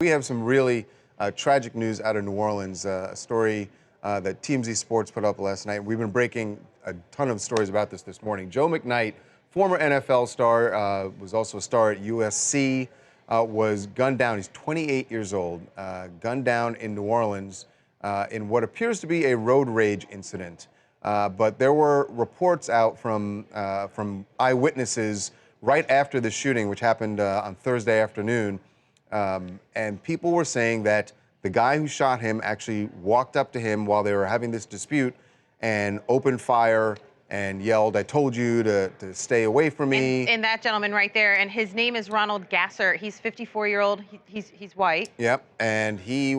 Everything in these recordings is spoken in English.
We have some really tragic news out of New Orleans, a story that TMZ Sports put up last night. We've been breaking a ton of stories about this morning. Joe McKnight, former NFL star, was also a star at USC, was gunned down. He's 28 years old, gunned down in New Orleans in what appears to be a road rage incident. But there were reports out from eyewitnesses right after the shooting, which happened on Thursday afternoon. And people were saying that the guy who shot him actually walked up to him while they were having this dispute and opened fire and yelled, "I told you to stay away from me." And that gentleman right there, and his name is Ronald Gasser. He's 54-year-old. He's white. Yep, and he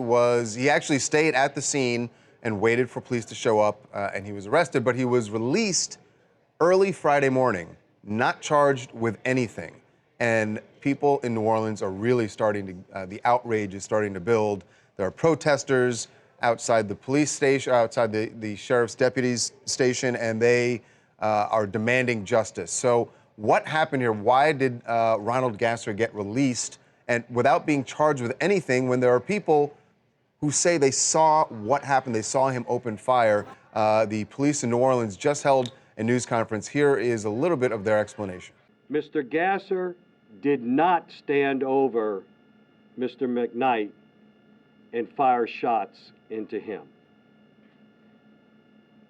actually stayed at the scene and waited for police to show up, and he was arrested, but he was released early Friday morning, not charged with anything. And people in New Orleans are really starting to, the outrage is starting to build. There are protesters outside the police station, outside the sheriff's deputies station, and they are demanding justice. So what happened here? Why did Ronald Gasser get released and without being charged with anything when there are people who say they saw what happened? They saw him open fire. The police in New Orleans just held a news conference. Here is a little bit of their explanation. Mr. Gasser did not stand over Mr. McKnight and fire shots into him.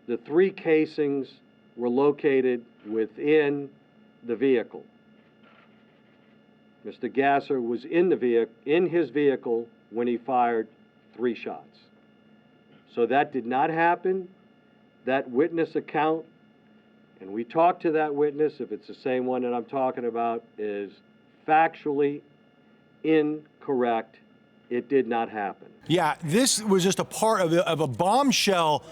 The 3 casings were located within the vehicle. Mr. Gasser was in his vehicle when he fired 3 shots. So that did not happen. That witness account, and we talked to that witness, if it's the same one that I'm talking about, is factually incorrect. It did not happen. Yeah, this was just a part of a bombshell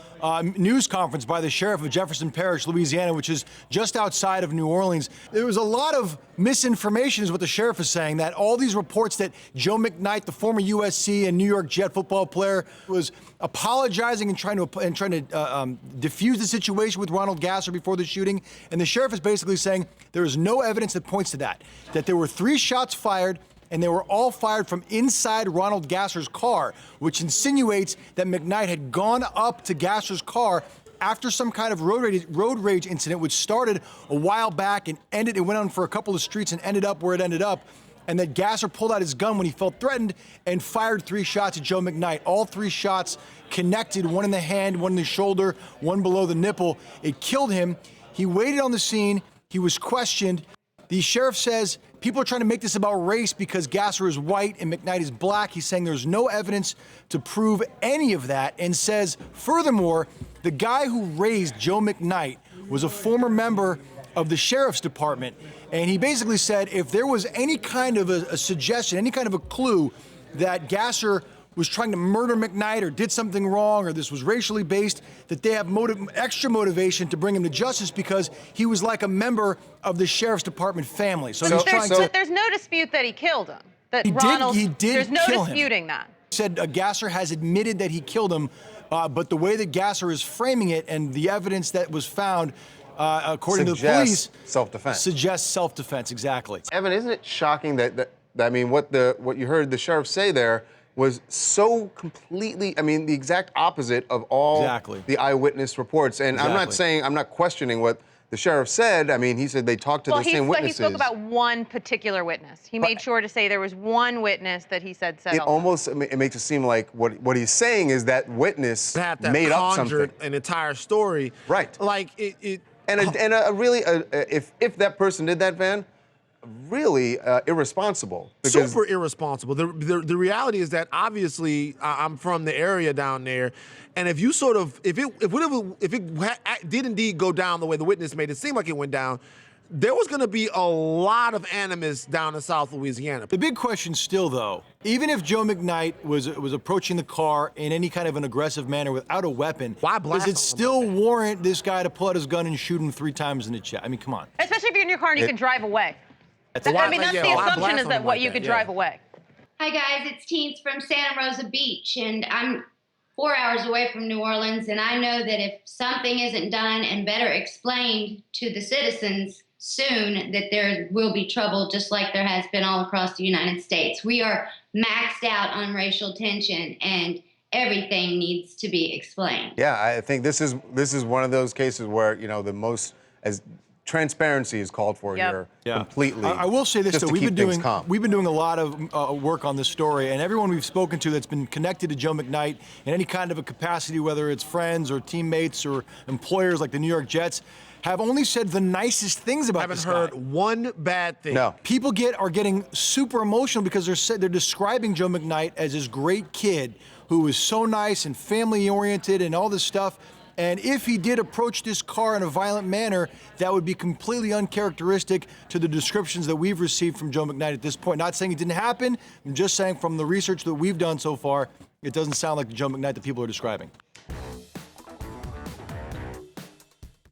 news conference by the sheriff of Jefferson Parish, Louisiana, which is just outside of New Orleans. There was a lot of misinformation is what the sheriff is saying, that all these reports that Joe McKnight, the former USC and New York Jet football player, was apologizing and trying to diffuse the situation with Ronald Gasser before the shooting. And the sheriff is basically saying there is no evidence that points to that there were 3 shots fired, and they were all fired from inside Ronald Gasser's car, which insinuates that McKnight had gone up to Gasser's car after some kind of road rage incident, which started a while back and it went on for a couple of streets and ended up where it ended up, and that Gasser pulled out his gun when he felt threatened and fired 3 shots at Joe McKnight. All 3 shots connected, one in the hand, one in the shoulder, one below the nipple. It killed him. He waited on the scene. He was questioned. The sheriff says people are trying to make this about race because Gasser is white and McKnight is black. He's saying there's no evidence to prove any of that, and says, furthermore, the guy who raised Joe McKnight was a former member of the sheriff's department. And he basically said if there was any kind of a suggestion, any kind of a clue that Gasser was trying to murder McKnight or did something wrong or this was racially based, that they have extra motivation to bring him to justice because he was like a member of the sheriff's department family. So but there's no dispute that he killed him. That he did there's no kill disputing him. that. Said Gasser has admitted that he killed him, but the way that Gasser is framing it and the evidence that was found, according to the police, self-defense. Suggests self-defense, exactly. Evan, isn't it shocking that I mean, what you heard the sheriff say there was so completely, I mean, the exact opposite of all the eyewitness reports. And I'm not questioning what the sheriff said. I mean, he said they talked to the same witnesses. He spoke about one particular witness. He made sure to say there was one witness that he said it almost it makes it seem like what he's saying is that witness made up something. An entire story. Right. Like if that person did that, Van, really irresponsible. Super irresponsible. The reality is that obviously I'm from the area down there, and if you sort of if it did indeed go down the way the witness made it seem like it went down, there was going to be a lot of animus down in South Louisiana. The big question still, though, even if Joe McKnight was approaching the car in any kind of an aggressive manner without a weapon, does it still warrant this guy to pull out his gun and shoot him 3 times in the chest? I mean, come on. Especially if you're in your car and you can drive away. I mean, that's the assumption, is that you could drive away. Hi, guys. It's Teens from Santa Rosa Beach, and I'm 4 hours away from New Orleans, and I know that if something isn't done and better explained to the citizens, soon that there will be trouble, just like there has been all across the United States. We are maxed out on racial tension, and everything needs to be explained. Yeah, I think this is one of those cases where, you know, the most as transparency is called for Yep. here Yeah. completely. I will say this just though, to we've keep been things doing calm. a lot of work on this story, and everyone we've spoken to that's been connected to Joe McKnight in any kind of a capacity, whether it's friends or teammates or employers like the New York Jets, have only said the nicest things about this guy. Haven't heard one bad thing. No. People are getting super emotional because they're describing Joe McKnight as this great kid who was so nice and family oriented and all this stuff. And if he did approach this car in a violent manner, that would be completely uncharacteristic to the descriptions that we've received from Joe McKnight at this point. Not saying it didn't happen, I'm just saying from the research that we've done so far, it doesn't sound like the Joe McKnight that people are describing.